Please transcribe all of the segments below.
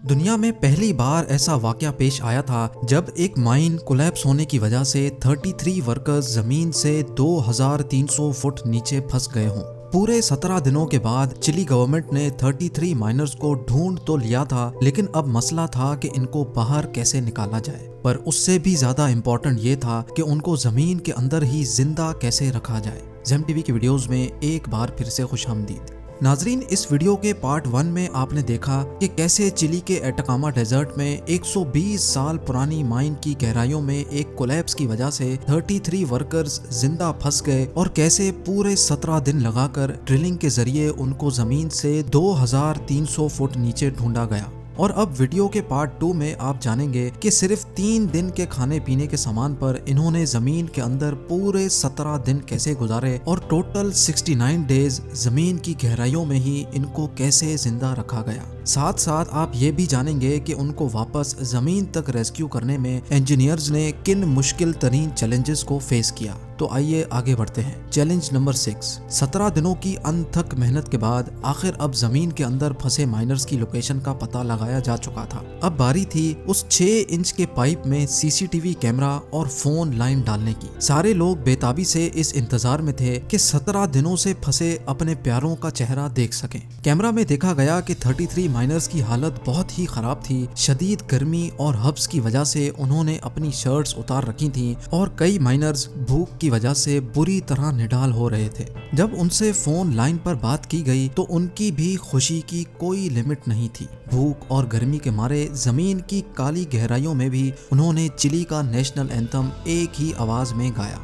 दुनिया में पहली बार ऐसा वाकया पेश आया था जब एक माइन कोलैप्स होने की वजह से 33 वर्कर्स जमीन से 2300 फुट नीचे फंस गए हों। पूरे 17 दिनों के बाद चिली गवर्नमेंट ने 33 माइनर्स को ढूंढ तो लिया था, लेकिन अब मसला था कि इनको बाहर कैसे निकाला जाए। पर उससे भी ज्यादा इम्पोर्टेंट ये था कि उनको जमीन के अंदर ही जिंदा कैसे रखा जाए। ज़ेम टीवी की वीडियोस में एक बार फिर से खुशामदीद। नाजरीन, इस वीडियो के पार्ट 1 में आपने देखा कि कैसे चिली के एटाकामा डेजर्ट में 120 साल पुरानी माइन की गहराइयों में एक कोलैप्स की वजह से 33 वर्कर्स जिंदा फंस गए और कैसे पूरे 17 दिन लगाकर ड्रिलिंग के जरिए उनको जमीन से 2300 फुट नीचे ढूंढा गया। और अब वीडियो के पार्ट 2 में आप जानेंगे कि सिर्फ 3 दिन के खाने पीने के सामान पर इन्होंने जमीन के अंदर पूरे 17 दिन कैसे गुजारे और टोटल 69 डेज जमीन की गहराइयों में ही इनको कैसे जिंदा रखा गया। साथ साथ आप ये भी जानेंगे कि उनको वापस जमीन तक रेस्क्यू करने में इंजीनियर्स ने किन मुश्किल तरीन चैलेंजेस को फेस किया। तो आइए आगे बढ़ते हैं। Challenge number 6। 17 दिनों की अनथक मेहनत के बाद आखिर अब जमीन के अंदर फंसे माइनर्स की लोकेशन का पता लगाया जा चुका था। अब बारी थी उस 6 इंच के पाइप में सीसीटीवी कैमरा और फोन लाइन डालने की। सारे लोग बेताबी से इस इंतजार में थे कि 17 दिनों से फंसे अपने प्यारों का चेहरा देख सकें। कैमरा में देखा गया कि 33 माइनर्स की हालत बहुत ही खराब थी। शदीद गर्मी और हब्स की वजह से उन्होंने अपनी शर्ट्स उतार रखी थी और कई माइनर्स भूख की वजह से बुरी तरह निढाल हो रहे थे। जब उनसे फोन लाइन पर बात की गई तो उनकी भी खुशी की कोई लिमिट नहीं थी। भूख और गर्मी के मारे जमीन की काली गहराइयों में भी उन्होंने चिली का नेशनल एंथम एक ही आवाज में गाया।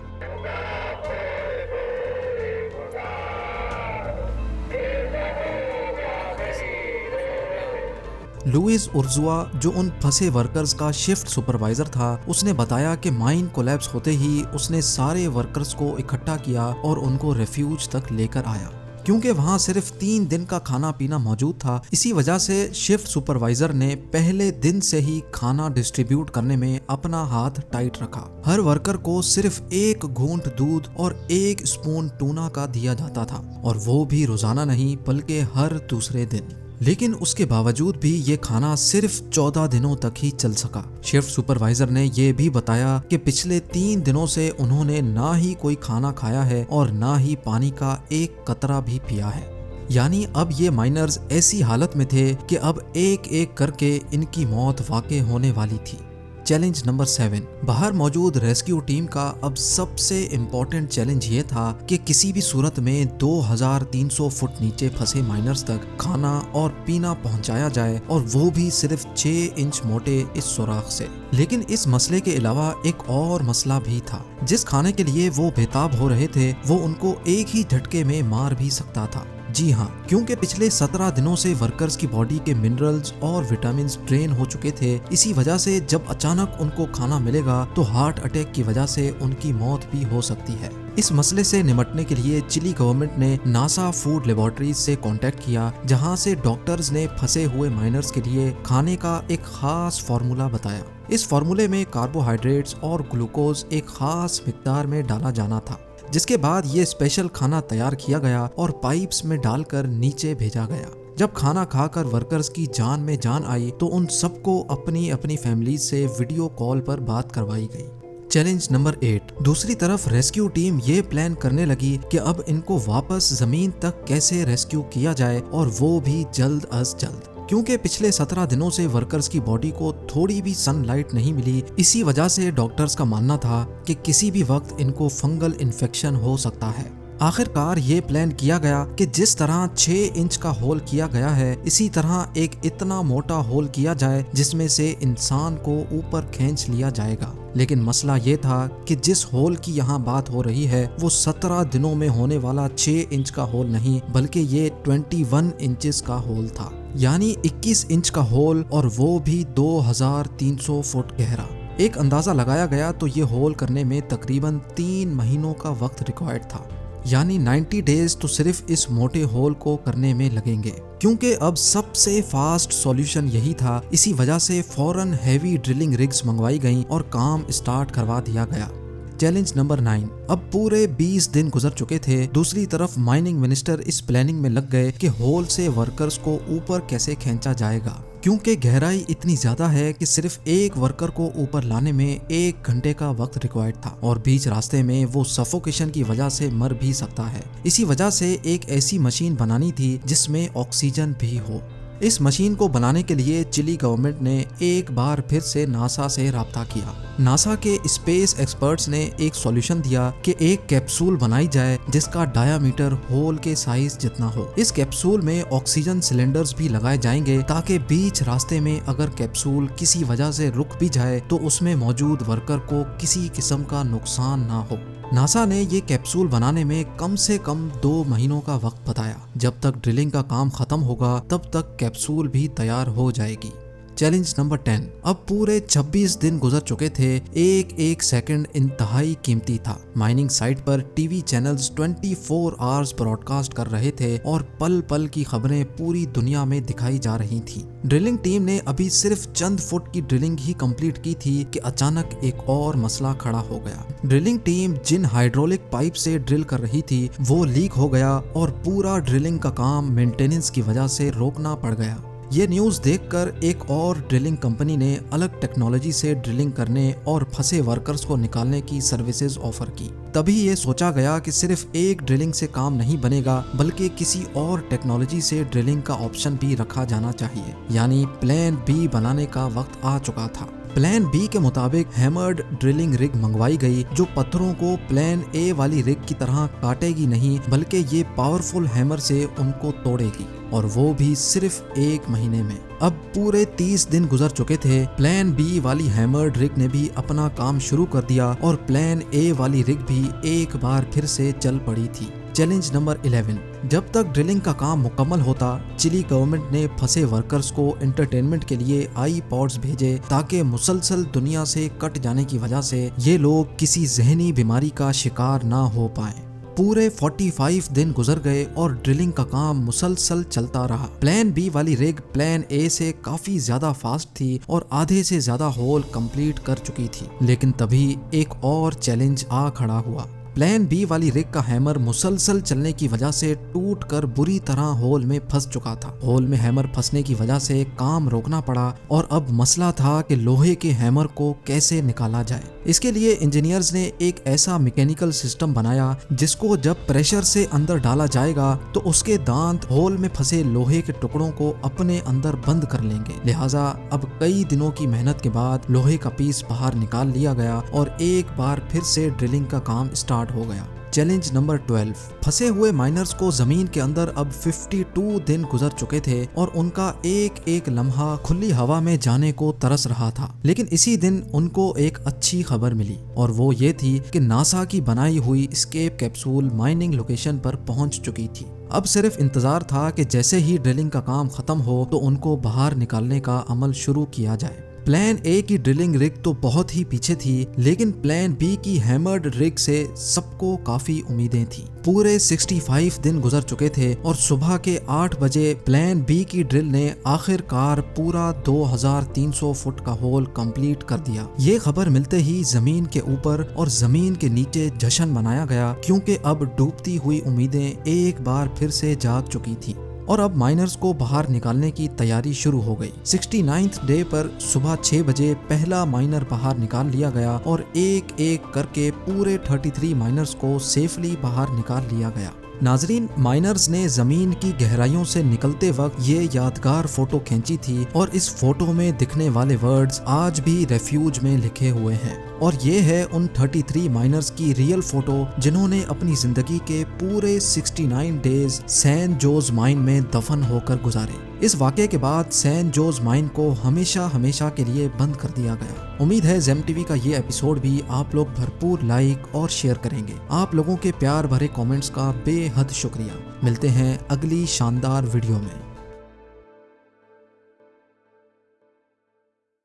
लुइस उर्जुआ, जो उन फंसे वर्कर्स का शिफ्ट सुपरवाइजर था, उसने बताया कि माइन कोलैप्स होते ही उसने सारे वर्कर्स को इकट्ठा किया और उनको रेफ्यूज तक लेकर आया। क्योंकि वहाँ सिर्फ 3 दिन का खाना पीना मौजूद था, इसी वजह से शिफ्ट सुपरवाइजर ने पहले दिन से ही खाना डिस्ट्रीब्यूट करने में अपना हाथ टाइट रखा। हर वर्कर को सिर्फ 1 घूंट दूध और 1 स्पून टूना का दिया जाता था, और वो भी रोजाना नहीं बल्कि हर दूसरे दिन। लेकिन उसके बावजूद भी ये खाना सिर्फ 14 दिनों तक ही चल सका। शिफ्ट सुपरवाइजर ने ये भी बताया कि पिछले 3 दिनों से उन्होंने ना ही कोई खाना खाया है और ना ही पानी का एक कतरा भी पिया है। यानी अब ये माइनर्स ऐसी हालत में थे कि अब एक एक करके इनकी मौत वाक़ई होने वाली थी। Challenge number 7। बाहर मौजूद रेस्क्यू टीम का अब सबसे इम्पोर्टेंट चैलेंज ये था कि किसी भी सूरत में 2300 फुट नीचे फंसे माइनर्स तक खाना और पीना पहुंचाया जाए, और वो भी सिर्फ 6 इंच मोटे इस सुराख से। लेकिन इस मसले के अलावा एक और मसला भी था। जिस खाने के लिए वो बेताब हो रहे थे वो उनको एक ही झटके में मार भी सकता था। जी हाँ, क्योंकि पिछले 17 दिनों से वर्कर्स की बॉडी के मिनरल्स और विटामिन ड्रेन हो चुके थे। इसी वजह से जब अचानक उनको खाना मिलेगा तो हार्ट अटैक की वजह से उनकी मौत भी हो सकती है। इस मसले से निपटने के लिए चिली गवर्नमेंट ने नासा फूड लेबोरेटरीज से कांटेक्ट किया, जहां से डॉक्टर्स ने फंसे हुए माइनर्स के लिए खाने का एक खास फार्मूला बताया। इस फार्मूले में कार्बोहाइड्रेट्स और ग्लूकोज एक खास मिकदार में डाला जाना था, जिसके बाद ये स्पेशल खाना तैयार किया गया और पाइप्स में डालकर नीचे भेजा गया। जब खाना खाकर वर्कर्स की जान में जान आई तो उन सबको अपनी अपनी फैमिली से वीडियो कॉल पर बात करवाई गई। Challenge number 8। दूसरी तरफ रेस्क्यू टीम ये प्लान करने लगी कि अब इनको वापस जमीन तक कैसे रेस्क्यू किया जाए, और वो भी जल्द अज जल्द। क्योंकि पिछले 17 दिनों से वर्कर्स की बॉडी को थोड़ी भी सनलाइट नहीं मिली, इसी वजह से डॉक्टर्स का मानना था कि किसी भी वक्त इनको फंगल इन्फेक्शन हो सकता है। आखिरकार ये प्लान किया गया कि जिस तरह 6 इंच का होल किया गया है, इसी तरह एक इतना मोटा होल किया जाए जिसमें से इंसान को ऊपर खींच लिया जाएगा। लेकिन मसला ये था कि जिस होल की यहाँ बात हो रही है वो 17 दिनों में होने वाला 6 इंच का होल नहीं, बल्कि ये 21 इंचेस का होल था। यानी 21 इंच का होल, और वो भी 2300 फुट गहरा। एक अंदाजा लगाया गया तो ये होल करने में तकरीबन 3 महीनों का वक्त रिक्वायर्ड था। यानी 90 डेज तो सिर्फ इस मोटे होल को करने में लगेंगे। क्योंकि अब सबसे फास्ट सॉल्यूशन यही था, इसी वजह से फौरन हैवी ड्रिलिंग रिग्स मंगवाई गईं और काम स्टार्ट करवा दिया गया। Challenge number 9। अब पूरे 20 दिन गुजर चुके थे। दूसरी तरफ माइनिंग मिनिस्टर इस प्लानिंग में लग गए कि होल से वर्कर्स को ऊपर कैसे खींचा जाएगा। क्योंकि गहराई इतनी ज्यादा है कि सिर्फ एक वर्कर को ऊपर लाने में 1 घंटे का वक्त रिक्वायर्ड था और बीच रास्ते में वो सफोकेशन की वजह से मर भी सकता है। इसी वजह से एक ऐसी मशीन बनानी थी जिसमें ऑक्सीजन भी हो। इस मशीन को बनाने के लिए चिली गवर्नमेंट ने एक बार फिर से नासा से राब्ता किया। नासा के स्पेस एक्सपर्ट्स ने एक सॉल्यूशन दिया कि एक कैप्सूल बनाई जाए जिसका डायामीटर होल के साइज जितना हो। इस कैप्सूल में ऑक्सीजन सिलेंडर्स भी लगाए जाएंगे ताकि बीच रास्ते में अगर कैप्सूल किसी वजह से रुक भी जाए तो उसमें मौजूद वर्कर को किसी किस्म का नुकसान ना हो। नासा ने ये कैप्सूल बनाने में कम से कम 2 महीनों का वक्त बताया। जब तक ड्रिलिंग का काम खत्म होगा तब तक कैप्सूल भी तैयार हो जाएगी। Challenge number 10। अब पूरे 26 दिन गुजर चुके थे। एक एक सेकंड इंतहाई कीमती था। माइनिंग साइट पर टीवी चैनल्स 24 आवर्स ब्रॉडकास्ट कर रहे थे और पल पल की खबरें पूरी दुनिया में दिखाई जा रही थी। ड्रिलिंग टीम ने अभी सिर्फ चंद फुट की ड्रिलिंग ही कंप्लीट की थी कि अचानक एक और मसला खड़ा हो गया। ड्रिलिंग टीम जिन हाइड्रोलिक पाइप से ड्रिल कर रही थी वो लीक हो गया और पूरा ड्रिलिंग का काम मेंटेनेंस की वजह से रोकना पड़ गया। ये न्यूज़ देखकर एक और ड्रिलिंग कंपनी ने अलग टेक्नोलॉजी से ड्रिलिंग करने और फंसे वर्कर्स को निकालने की सर्विसेज ऑफर की। तभी ये सोचा गया कि सिर्फ एक ड्रिलिंग से काम नहीं बनेगा बल्कि किसी और टेक्नोलॉजी से ड्रिलिंग का ऑप्शन भी रखा जाना चाहिए। यानी प्लान बी बनाने का वक्त आ चुका था। प्लान बी के मुताबिक हैमर्ड ड्रिलिंग रिग मंगवाई गई जो पत्थरों को प्लान ए वाली रिग की तरह काटेगी नहीं बल्कि ये पावरफुल हैमर से उनको तोड़ेगी और वो भी सिर्फ 1 महीने में। अब पूरे 30 दिन गुजर चुके थे। प्लान बी वाली हैमर्ड रिग ने भी अपना काम शुरू कर दिया और प्लान ए वाली रिग भी एक बार फिर से चल पड़ी थी। Challenge number 11। जब तक ड्रिलिंग का काम मुकम्मल होता चिली गवर्नमेंट ने फंसे वर्कर्स को एंटरटेनमेंट के लिए आईपॉड्स भेजे ताकि मुसलसल दुनिया से कट जाने की वजह से ये लोग किसी जहनी बीमारी का शिकार ना हो पाए। पूरे 45 दिन गुजर गए और ड्रिलिंग का काम मुसलसल चलता रहा। प्लान बी वाली रिग प्लान ए से काफी ज्यादा फास्ट थी और आधे से ज्यादा होल कंप्लीट कर चुकी थी। लेकिन तभी एक और चैलेंज आ खड़ा हुआ। प्लान बी वाली रिग का हैमर मुसलसल चलने की वजह से टूट कर बुरी तरह होल में फंस चुका था। होल में हैमर फंसने की वजह से काम रोकना पड़ा और अब मसला था कि लोहे के हैमर को कैसे निकाला जाए। इसके लिए इंजीनियर्स ने एक ऐसा मैकेनिकल सिस्टम बनाया जिसको जब प्रेशर से अंदर डाला जाएगा तो उसके दांत होल में फंसे लोहे के टुकड़ों को अपने अंदर बंद कर लेंगे। लिहाजा अब कई दिनों की मेहनत के बाद लोहे का पीस बाहर निकाल लिया गया और एक बार फिर से ड्रिलिंग का काम स्टार्ट हो गया। Challenge number 12। फंसे हुए माइनर्स को जमीन के अंदर अब 52 दिन गुजर चुके थे और उनका एक एक लम्हा खुली हवा में जाने को तरस रहा था। लेकिन इसी दिन उनको एक अच्छी खबर मिली और वो ये थी कि नासा की बनाई हुई एस्केप कैप्सूल माइनिंग लोकेशन पर पहुंच चुकी थी। अब सिर्फ इंतजार था कि जैसे ही ड्रिलिंग का काम खत्म हो तो उनको बाहर निकालने का अमल शुरू किया जाए। प्लान ए की ड्रिलिंग रिग तो बहुत ही पीछे थी लेकिन प्लान बी की हैमर्ड रिग से सबको काफी उम्मीदें थी। पूरे 65 दिन गुजर चुके थे और सुबह के 8 बजे प्लान बी की ड्रिल ने आखिरकार पूरा 2300 फुट का होल कंप्लीट कर दिया। ये खबर मिलते ही जमीन के ऊपर और जमीन के नीचे जश्न मनाया गया क्योंकि अब डूबती हुई उम्मीदें एक बार फिर से जाग चुकी थी और अब माइनर्स को बाहर निकालने की तैयारी शुरू हो गई। 69th डे पर सुबह 6 बजे पहला माइनर बाहर निकाल लिया गया और एक एक करके पूरे 33 माइनर्स को सेफली बाहर निकाल लिया गया। नाजरीन, माइनर्स ने जमीन की गहराइयों से निकलते वक्त ये यादगार फोटो खींची थी और इस फोटो में दिखने वाले वर्ड्स आज भी रेफ्यूज में लिखे हुए हैं और ये है उन 33 माइनर्स की रियल फोटो जिन्होंने अपनी जिंदगी के पूरे 69 डेज सैन जोस माइन में दफन होकर गुजारे। इस वाक़े के बाद सैन जोस माइन को हमेशा हमेशा के लिए बंद कर दिया गया। उम्मीद है ज़ेम टीवी का ये एपिसोड भी आप लोग भरपूर लाइक और शेयर करेंगे। आप लोगों के प्यार भरे कमेंट्स का बेहद शुक्रिया। मिलते हैं अगली शानदार वीडियो में।